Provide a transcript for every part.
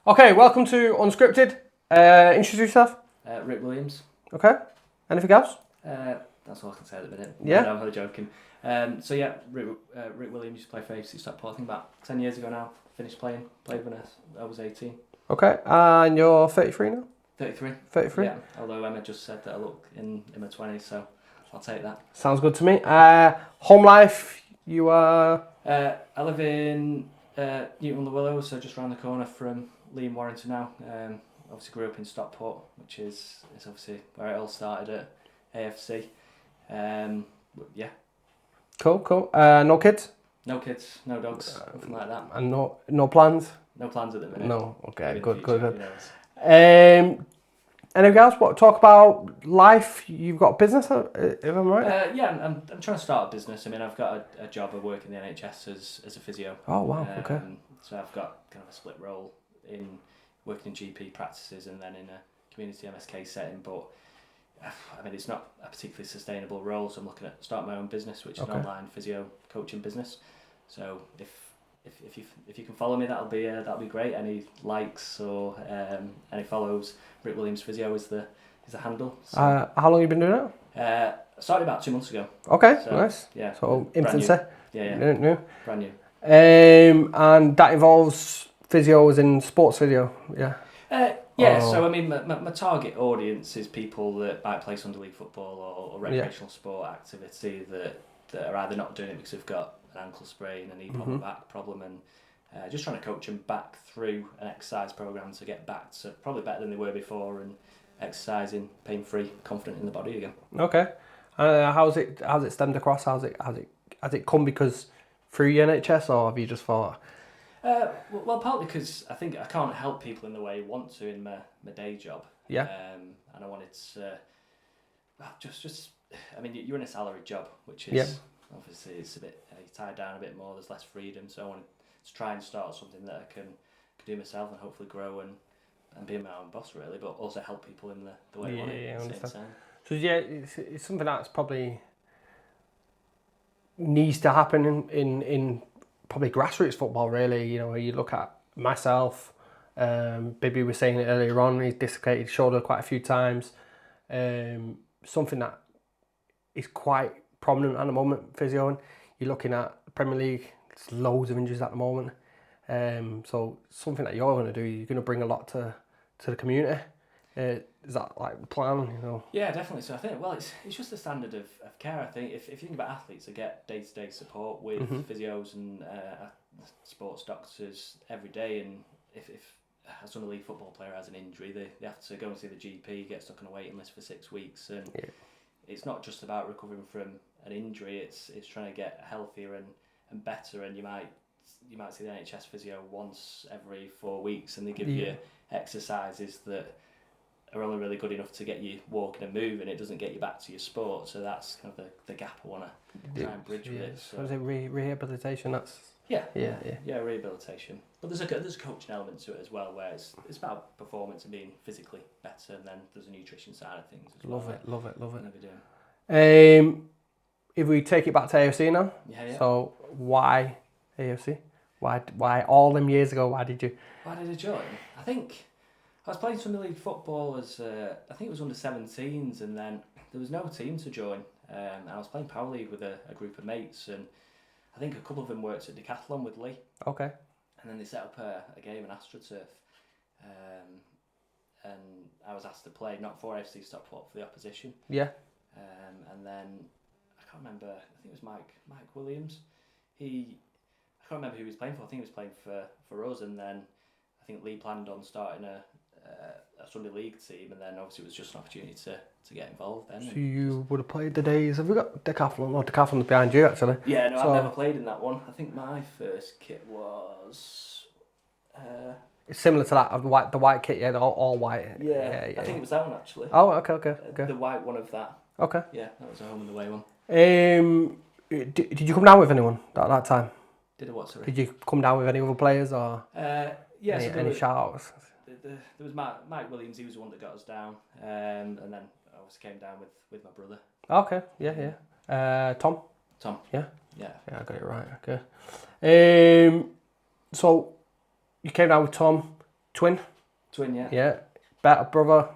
Okay, welcome to Unscripted. Introduce yourself. Rick Williams. Okay. Anything else? That's all I can say at the minute. Yeah. No, I'm only joking. Rick Williams used to play for AFC Stockport. I think about 10 years ago now. Finished playing. Played when I was 18. Okay, and you're 33 now? 33. 33? Yeah, although Emma just said that I look in my 20s, so I'll take that. Sounds good to me. Home life, you are... I live in Newton-on-the-Willows, so just around the corner from Lee and Warrington now. Obviously grew up in Stockport, which is obviously where it all started at AFC. Yeah. Cool. No kids? No kids, no dogs, nothing like that. And no plans? No plans at the minute. No. Okay, Maybe in good. the future, who knows? Anything else? What talk about life? You've got a business, if I'm right? Yeah, I'm trying to start a business. I mean, I've got a job. I work in the NHS as a physio. Oh wow. Okay. So I've got kind of a split role in working in GP practices and then in a community MSK setting. But I mean, it's not a particularly sustainable role. So I'm looking at starting my own business, which is an online physio coaching business. So if you can follow me, that'll be great. Any likes or any follows, Rick Williams Physio is the handle. So, How long have you been doing it? I started about 2 months ago. Okay, So, nice. Yeah. So brand infancy. new. Yeah. New. Brand new. And that involves physios in sports physio, yeah? So I mean, my target audience is people that might play Sunday League football or recreational sport activity that are either not doing it because they've got an ankle sprain, a knee problem, back problem, and just trying to coach them back through an exercise program to get back to probably better than they were before and exercising pain-free, confident in the body again. Okay. How's it stemmed across? Has it come because through your NHS, or have you just thought? Well, partly because I think I can't help people in the way I want to in my day job. Yeah. And I wanted to just I mean, you're in a salaried job, which is obviously it's a bit you're tied down a bit more. There's less freedom, so I wanted to try and start something that I can do myself and hopefully grow and be my own boss really, but also help people in the way I want it. I at the same understand. time. So it's something that's probably needs to happen in probably grassroots football. Really, you look at myself. Bibby was saying it earlier on. He's dislocated his shoulder quite a few times. Something that is quite prominent at the moment. Physio. And you're looking at the Premier League. There's loads of injuries at the moment. So something that you're going to do, you're going to bring a lot to the community. Is that like the plan? Yeah, definitely. So I think it's just the standard of care. I think if you think about athletes that get day-to-day support with physios and sports doctors every day, and if a Sunday League football player has an injury, they have to go and see the GP, get stuck on a waiting list for 6 weeks, and it's not just about recovering from an injury. It's trying to get healthier and better, and you might see the NHS physio once every 4 weeks, and they give you exercises that are only really good enough to get you walking and moving. It doesn't get you back to your sport, so that's kind of the gap I want to try and bridge with it. So is it rehabilitation? That's rehabilitation. But there's a coaching element to it as well, where it's about performance and being physically better, and then there's a nutrition side of things as well. Love it. Never doing. If we take it back to AFC now, so why AFC? Why all them years ago? Why did I join? I think I was playing Sunday League football as I think it was under 17s, and then there was no team to join, and I was playing Power League with a group of mates, and I think a couple of them worked at Decathlon with Lee. Okay. And then they set up a game in AstroTurf, and I was asked to play, not for FC Stockport, for the opposition. Yeah. And then I can't remember. I think it was Mike Williams. I can't remember who he was playing for. I think he was playing for us, and then I think Lee planned on starting a Sunday League team, and then obviously it was just an opportunity to get involved then. So you would have played the days. Have we got Decathlon? No, Decathlon's behind you actually. Yeah, no, I've never played in that one. I think my first kit was. It's similar to that of the white kit, yeah, all white. Yeah, I think it was that one actually. Oh, okay. The white one of that. Okay. Yeah, that was a home and away one. Did you come down with anyone at that time? Did a what, sorry? Did you come down with any other players or any shout-outs? There was Mike Williams. He was the one that got us down, and then I obviously came down with my brother. Okay, yeah. Tom. Yeah. I got it right. Okay. So you came down with Tom. Twin. Twin, yeah. Yeah. Better brother.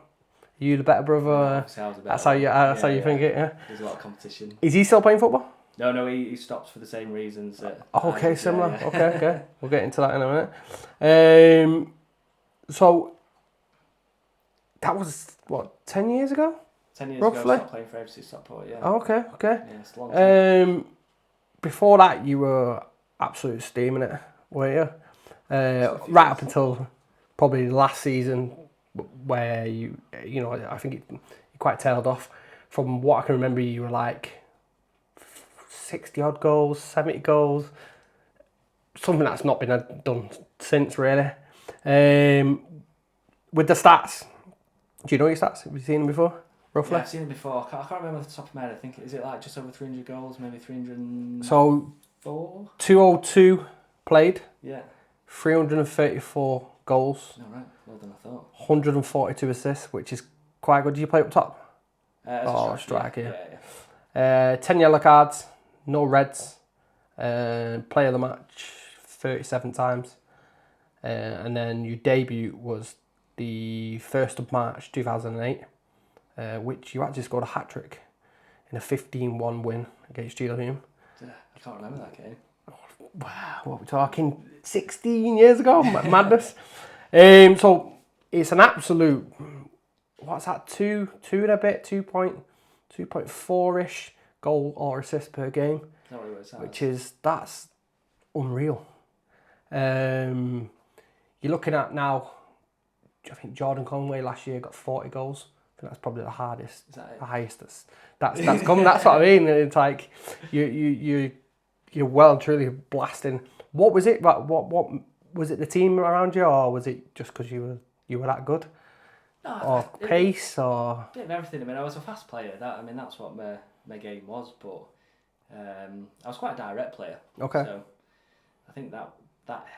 You the better brother. Obviously I was a better That's how you. That's how you think it. Yeah. There's a lot of competition. Is he still playing football? No, he stopped for the same reasons. Okay, similar. Yeah. Okay. We'll get into that in a minute. So that was what, 10 years ago? 10 years roughly? ago, I stopped playing for FC Stockport. Yeah. Oh, okay. Yeah, it's a long time. Before that, you were absolute steaming it, weren't you? Right up until probably last season, where you know, I think you quite tailed off. From what I can remember, you were like 60 odd goals, 70 goals, something that's not been done since really. With the stats, do you know your stats? Have you seen them before, roughly? Yeah, I've seen them before. I can't remember off the top of my head. I think, is it like just over 300 goals, maybe 304? So 202 played. Yeah. 334 goals. No, right. More than I thought. 142 assists, which is quite good. Did you play up top? As a striker. Yeah. 10 yellow cards, no reds. Player of the match 37 times. And then your debut was the 1st of March 2008, which you actually scored a hat-trick in a 15-1 win against GWM. I can't remember that game. Wow, what are we talking? 16 years ago? Madness. So it's an absolute, what's that, 2 and a bit, 2.4-ish goal or assist per game, that's unreal. You're looking at now, I think Jordan Conway last year got 40 goals. I think that's probably the hardest, the highest that's come. That's what I mean. It's like you're well and truly blasting. What was it? What was it? The team around you, or was it just because you were that good? No, or pace, or a bit of everything. I mean, I was a fast player. That's what my game was. But I was quite a direct player. Okay. So I think that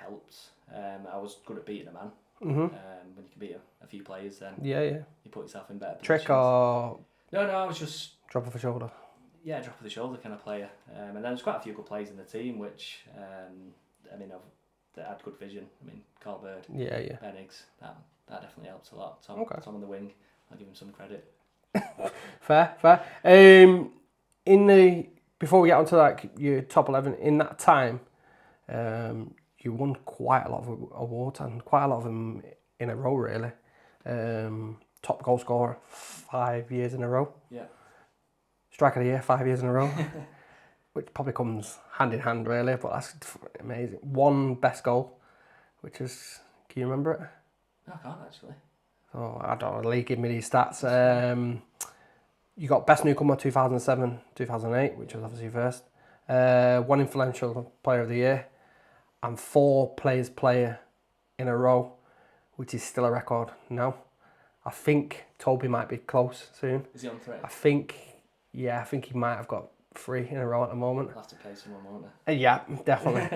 helped. I was good at beating a man. Mm-hmm. When you can beat a few players, then you put yourself in better positions. Trick or no, I was just drop off the shoulder. Yeah, drop of the shoulder kind of player. And then there's quite a few good players in the team, which that had good vision. I mean, Carl Bird, Benniggs, that definitely helps a lot. Tom on the wing, I'll give him some credit. Fair. Before we get onto like your top 11, in that time, you won quite a lot of awards, and quite a lot of them in a row, really. Top goal scorer 5 years in a row. Yeah. Striker of the year 5 years in a row, which probably comes hand in hand, really. But that's amazing. One best goal, which is, can you remember it? No, I can't actually. Oh, I don't know. Lee, give me these stats. You got best newcomer 2007, 2008, which was obviously first. One influential player of the year, and 4 players player in a row, which is still a record now. I think Toby might be close soon. Is he on 3? I think he might have got 3 in a row at the moment. I'll have to play someone, won't I? Yeah, definitely.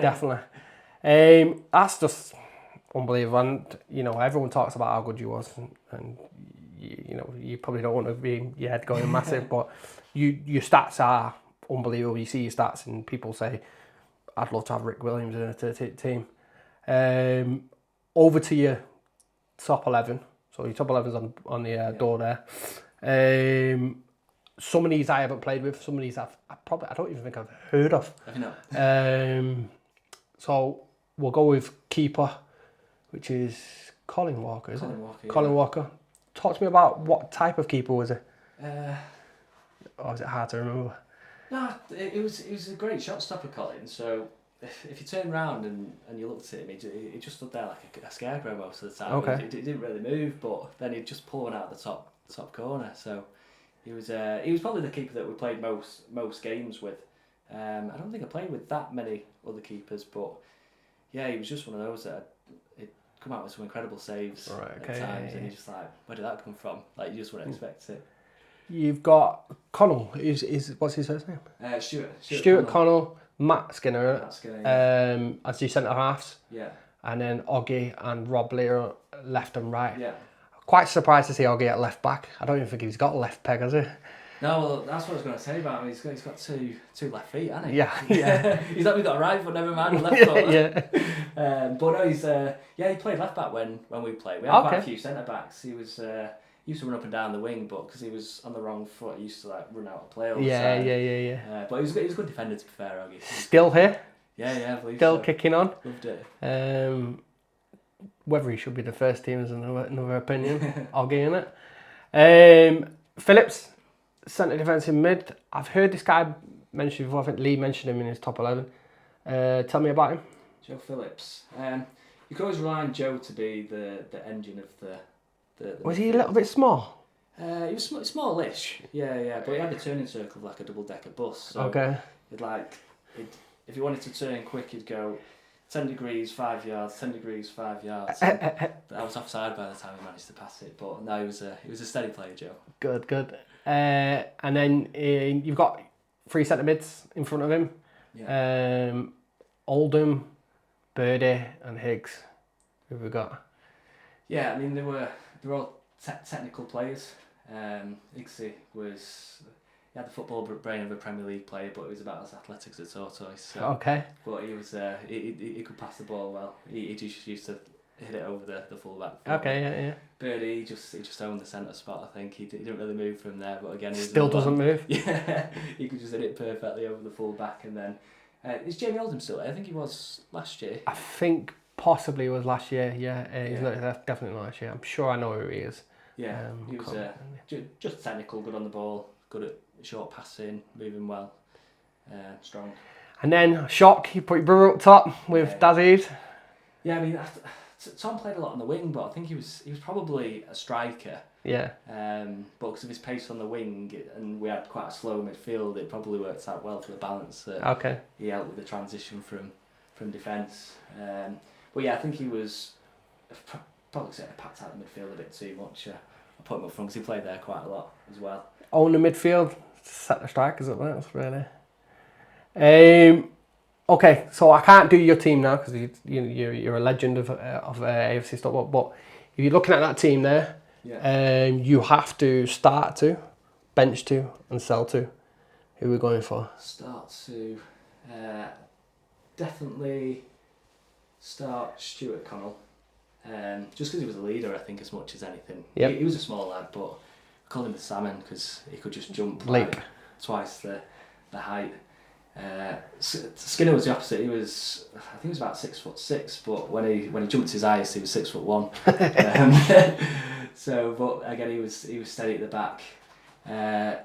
That's just unbelievable. And, you know, everyone talks about how good you was, and you probably don't want to be in your head going massive, but your stats are unbelievable. You see your stats and people say, I'd love to have Rick Williams in a team. Over to your top 11. So your top 11's on the door there. Some of these I haven't played with. Some of these I don't even think I've heard of. Have you not? So we'll go with keeper, which is Colin Walker, is it? Colin Walker. Talk to me about what type of keeper was it? Or is it hard to remember? No, it was a great shot stopper, Colin. So if you turn around and you looked at him, he just stood there like a scarecrow most of the time. Okay. He didn't really move, but then he'd just pull one out of the top corner. So he was probably the keeper that we played most games with. I don't think I played with that many other keepers, but yeah, he was just one of those that he'd come out with some incredible saves at times, and you're just like, where did that come from? Like, you just wouldn't expect it. You've got Connell. What's his first name? Stuart Connell, Matt Skinner. As your centre halves. Yeah. And then Oggy and Rob Lear left and right. Yeah. Quite surprised to see Oggy at left back. I don't even think he's got a left peg, has he? No, well, that's what I was going to say about him. He's got two left feet, hasn't he? Yeah. He's not even got a right foot, never mind a left foot. Yeah. But no, he played left back when we played. We had quite a few centre backs. He was he used to run up and down the wing, but because he was on the wrong foot, he used to like run out of play all the time. Yeah. But he was a good defender, to be fair, Oggy. Still here. Yeah, I believe Still so. kicking on. Loved it. Whether he should be the first team is another opinion. Oggy, innit? Phillips, centre defensive mid. I've heard this guy mentioned before. I think Lee mentioned him in his top 11. Tell me about him. Joe Phillips. You could always rely on Joe to be the engine of the Was he a little bit small? He was smallish. Yeah. But he had a turning circle like a double-decker bus. So Okay. If he wanted to turn quick, he'd go 10 degrees, 5 yards, 10 degrees, 5 yards. I was offside by the time he managed to pass it, but no, he was a steady player, Joe. Good. And then you've got 3 centre mids in front of him. Yeah. Oldham, Birdie, and Higgs. Who have we got? Yeah, I mean they were all technical players. Higgsy he had the football brain of a Premier League player, but he was about as athletic as a tortoise. So. Okay. But he was he could pass the ball well. He just used to hit it over the full back. Okay, yeah. Birdie, he just owned the centre spot. I think he didn't really move from there, but again, he still doesn't move. Yeah, he could just hit it perfectly over the full back, and then is Jamie Oldham still there? I think he was last year. I think possibly it was last year. Yeah, he's not definitely not last year. I'm sure I know who he is. Yeah, he was just technical, good on the ball, good at short passing, moving well, strong. And then shock, you put your brother up top with Dazid. Yeah, I mean Tom played a lot on the wing, but I think he was probably a striker. Yeah. But because of his pace on the wing, and we had quite a slow midfield, it probably worked out well for the balance. He helped with the transition from defence. But yeah, I think he was probably packed out the midfield a bit too much. I put him up front because he played there quite a lot as well. Own the midfield, set the strikers up there. That's really. Okay, so I can't do your team now because you're a legend of AFC Stockport. But if you're looking at that team there, you have to start 2, bench 2, and sell 2. Who are we going for? Start 2, definitely start Stuart Connell. Just because he was a leader, I think, as much as anything. Yep. He was a small lad, but I called him the salmon because he could just jump leap twice the height. Skinner was the opposite. I think he was about 6'6", but when he jumped his highest, he was 6'1". But again, he was steady at the back. I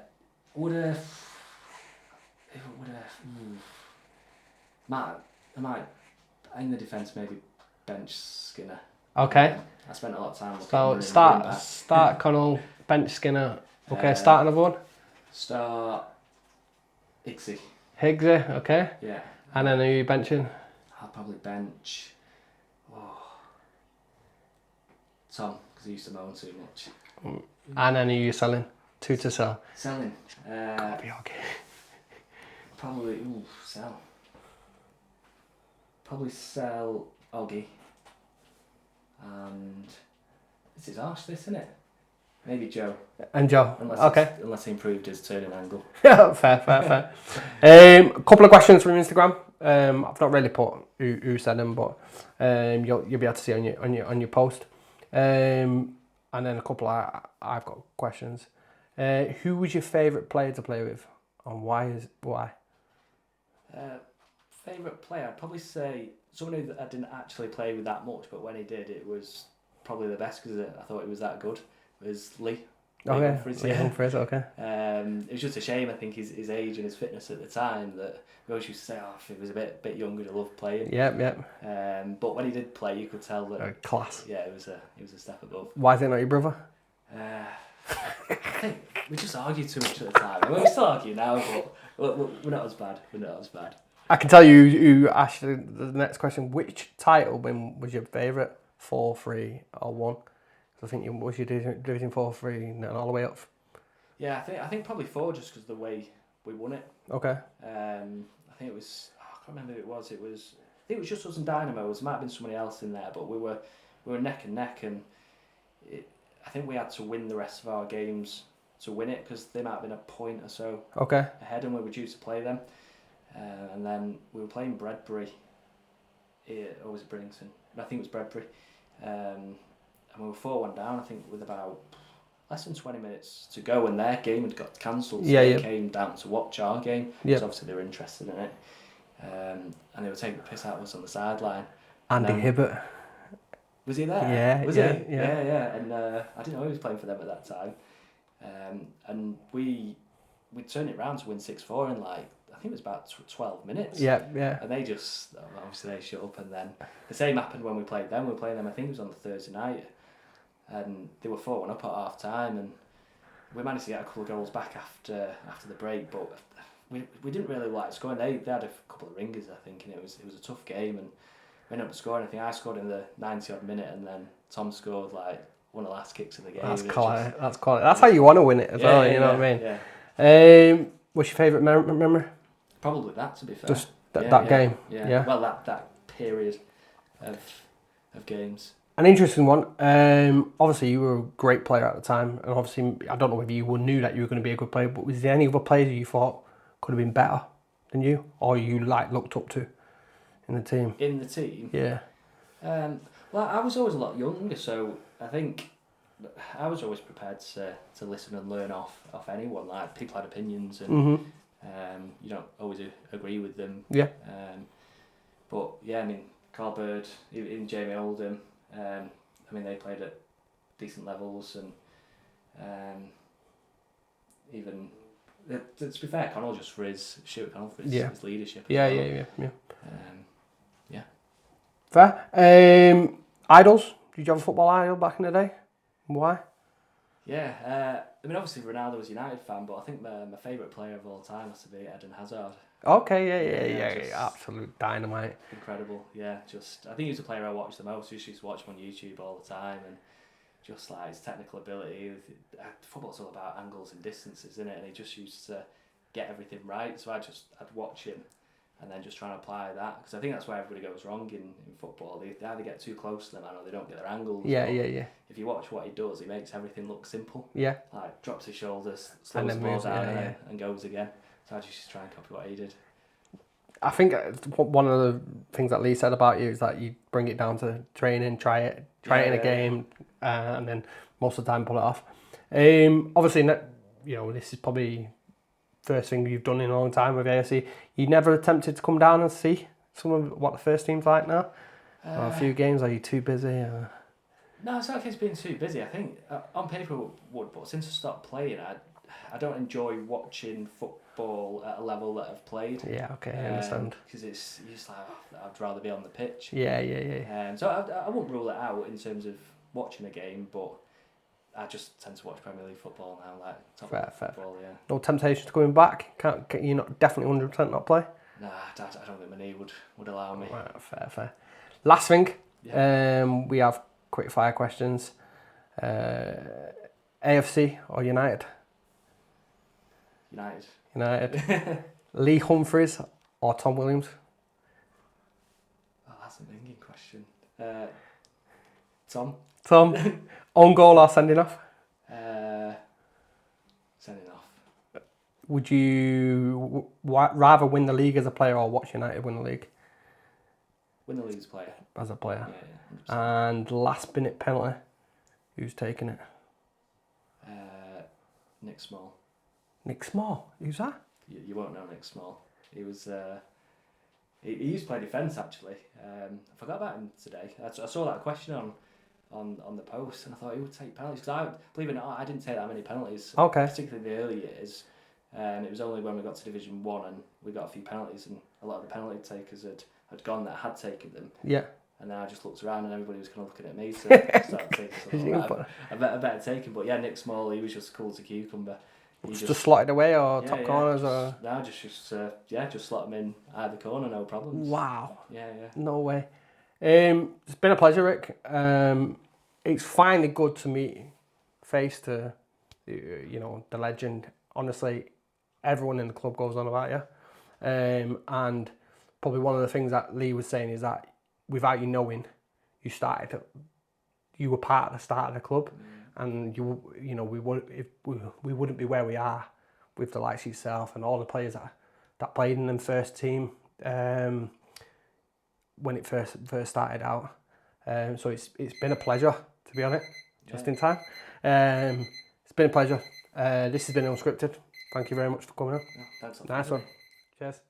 might in the defence maybe bench Skinner. Okay. I spent a lot of time. So start Connell, bench Skinner. Okay, start another one. Start Higgsy. Higgsy, okay. Yeah. And then who are you benching? I'll probably bench Tom, because he used to moan too much. And then who are you selling? 2 to sell. Selling. Gotta be okay. Probably sell. Probably sell Oggy. And this is harsh, this, isn't it? Maybe Joe. And Joe. Unless he improved his turning angle. fair. A couple of questions from Instagram. I've not really put who said them, but you'll be able to see on your post. And then a couple I've got questions. Who was your favourite player to play with, and why? Favourite player, I'd probably say someone who I didn't actually play with that much, but when he did, it was probably the best because I thought he was that good. Was Lee. Okay. Humphries, okay. It was just a shame, I think, his age and his fitness at the time, that we always used to say, if he was a bit younger, he'd love playing. Yep. But when he did play, you could tell that class. Yeah, it was a step above. Why is it not your brother? I think we just argued too much at the time. I mean, we still argue now, but we're not as bad. I can tell you who asked the next question. Which title win was your favourite? 4, 3, or 1? I think was your division 4, 3, and all the way up. Yeah, I think probably 4, just because of the way we won it. Okay. I think it was. I can't remember who it was. I think it was just us and Dynamos. There might have been somebody else in there, but we were neck and neck, and I think we had to win the rest of our games to win it because they might have been a point or so ahead, and we were due to play them. And then we were playing Bredbury. Or was it Bridlington? I think it was Bredbury. And we were 4-1 down, I think, with about less than 20 minutes to go, and their game had got cancelled. So they came down to watch our game, because obviously they were interested in it. And they were taking the piss out of us on the sideline. Andy Hibbert. Was he there? Yeah, was he? Yeah. And I didn't know he was playing for them at that time. And we turned it round to win 6-4 in like, I think it was about 12 minutes. Yeah. And they just, obviously they shut up, and then the same happened when we played them. We were playing them, I think it was on the Thursday night, and they were 4-1 up at half time, and we managed to get a couple of goals back after the break, but we didn't really like scoring. They had a couple of ringers, I think, and it was a tough game, and we ended up scoring. I think I scored in the 90-odd minute, and then Tom scored like one of the last kicks of the game. That's quality. That's how you want to win it as well. You know what I mean? Yeah. What's your favourite memory? Probably that, to be fair. Just that game. Yeah. Well, that period of games. An interesting one. Obviously, you were a great player at the time, and obviously, I don't know whether you knew that you were going to be a good player, but was there any other players you thought could have been better than you, or you looked up to in the team? In the team? Yeah. Well, I was always a lot younger, so I think I was always prepared to listen and learn off anyone. Like, people had opinions, and you don't always agree with them. Yeah. But yeah, I mean, Carl Bird, even Jamie Oldham. I mean, they played at decent levels, and even to be fair, Connell just for his his leadership. Yeah. Yeah. Fair. Idols? Did you have a football idol back in the day? Why? Yeah. I mean, obviously Ronaldo was a United fan, but I think my favourite player of all time has to be Eden Hazard. Okay, yeah, absolute dynamite. Incredible, yeah. I think he was the player I watched the most. I used to watch him on YouTube all the time, and just like his technical ability. Football's all about angles and distances, isn't it? And he just used to get everything right. So I'd watch him, and then just try and apply that, because I think that's where everybody goes wrong in football. They either get too close to the man, or they don't get their angles. Yeah. If you watch what he does, he makes everything look simple. Yeah. Like, drops his shoulders, slows the ball down, and goes again. So I just try and copy what he did. I think one of the things that Lee said about you is that you bring it down to training, try it in a game, and then most of the time pull it off. Obviously, this is probably first thing you've done in a long time with AFC. You never attempted to come down and see some of what the first team's like now? Or a few games, are you too busy? No, it's not a case of being too busy. I think on paper it would, but since I stopped playing, I don't enjoy watching football at a level that I've played. Yeah, okay, I understand. Because you're just like, I'd rather be on the pitch. Yeah. So I wouldn't rule it out in terms of watching a game, but I just tend to watch Premier League football now, like top football. Yeah. No temptation to going back? You're not definitely 100% not play? Nah, I don't think my knee would allow me. Right, fair. Last thing, yeah. We have quickfire questions. AFC or United? United. Lee Humphries or Tom Williams? Oh, that's a banging question. Tom. Own goal or sending off? Sending off. Would you rather win the league as a player or watch United win the league? Win the league as a player. As a player. Yeah. And last minute penalty. Who's taking it? Nick Small. Nick Small? Who's that? You won't know Nick Small. He was. He used to play defence actually. I forgot about him today. I saw that question on the post, and I thought he would take penalties, because believe it or not, I didn't take that many penalties. Okay. Particularly in the early years. It was only when we got to Division 1 and we got a few penalties, and a lot of the penalty takers had gone that had taken them. Yeah. And then I just looked around and everybody was kind of looking at me, so I started taking I better take him. But yeah, Nick Small, he was just cool as a cucumber. Just slotted away or top corners or? No, just slot him in either corner, no problems. Wow. Yeah. No way. It's been a pleasure, Rick. It's finally good to meet face to, the legend. Honestly, everyone in the club goes on about you. And probably one of the things that Lee was saying is that without you knowing, you were part of the start of the club. and you know we wouldn't be where we are with the likes of yourself and all the players that played in the first team when it first started out. So it's been a pleasure, to be honest, just in time. It's been a pleasure. This has been Unscripted. Thank you very much for coming on. Thanks a lot. Nice one. Cheers.